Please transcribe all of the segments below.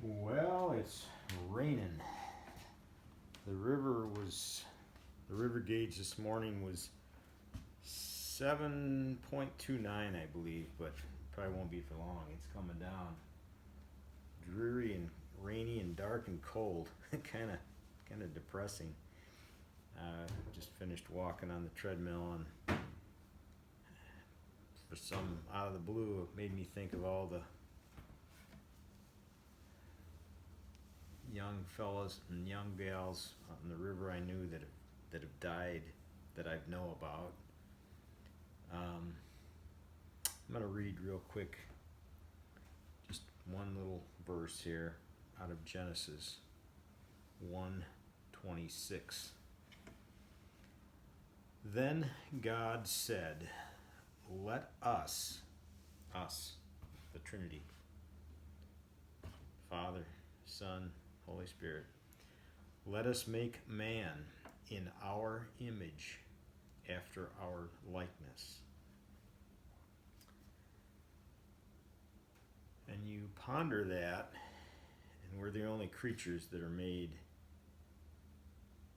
Well, it's raining. The river gauge this morning was 7.29, I believe, but probably won't be for long. It's coming down. Dreary and rainy and dark and cold. kind of depressing. Just finished walking on the treadmill, and for some out of the blue, it made me think of all the young fellas and young gals on the river I knew that have died, that I know about. I'm going to read real quick just one little verse here out of Genesis 1:26. Then God said, let us, the Trinity, Father, Son, Holy Spirit, let us make man in our image, after our likeness. And you ponder that, and we're the only creatures that are made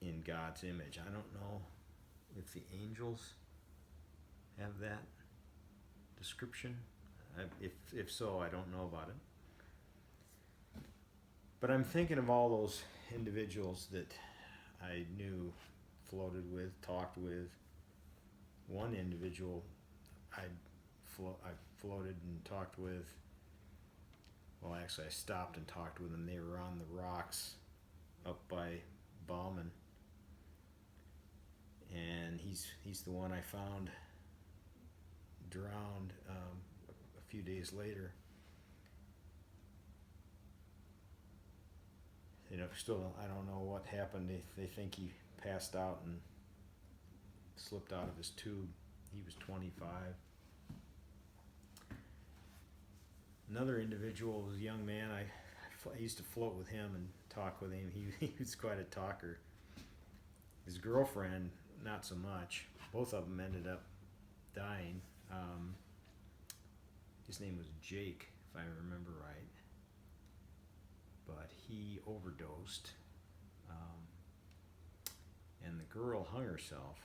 in God's image. I don't know if the angels have that description. If so, I don't know about it. But I'm thinking of all those individuals that I knew, floated with, talked with. One individual I floated and talked with. Well, actually, I stopped and talked with them. They were on the rocks up by Bauman, and he's the one I found drowned a few days later. Still, I don't know what happened. They think he passed out and slipped out of his tube. He was 25. Another individual was a young man. I used to float with him and talk with him. He was quite a talker. His girlfriend, not so much. Both of them ended up dying. His name was Jake, if I remember right. But he overdosed, and the girl hung herself.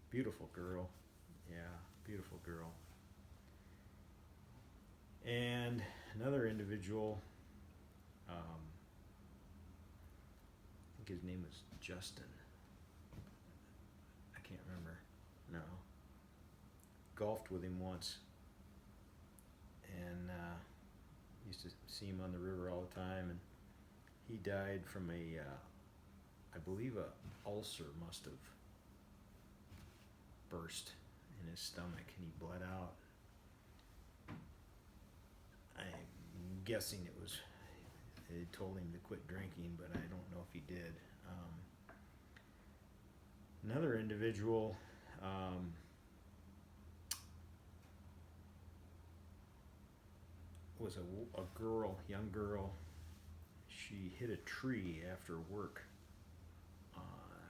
Beautiful girl, beautiful girl. And another individual, I think his name was Justin. I can't remember. No. Golfed with him once, and used to see him on the river all the time, and he died from I believe a ulcer must have burst in his stomach, and he bled out. I'm guessing they told him to quit drinking, but I don't know if he did. Another individual, was a girl, young girl. She hit a tree after work. I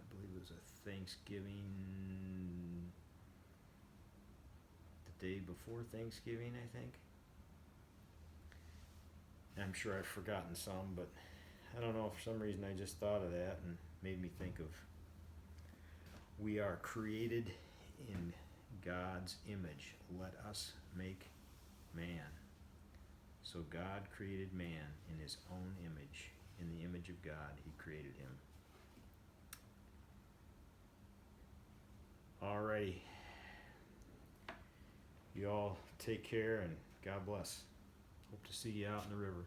believe it was a Thanksgiving, the day before Thanksgiving, I think. I'm sure I've forgotten some, but I don't know, for some reason I just thought of that and made me think of, we are created in God's image. Let us make man. So God created man in his own image. In the image of God, he created him. Alrighty. You all take care, and God bless. Hope to see you out in the river.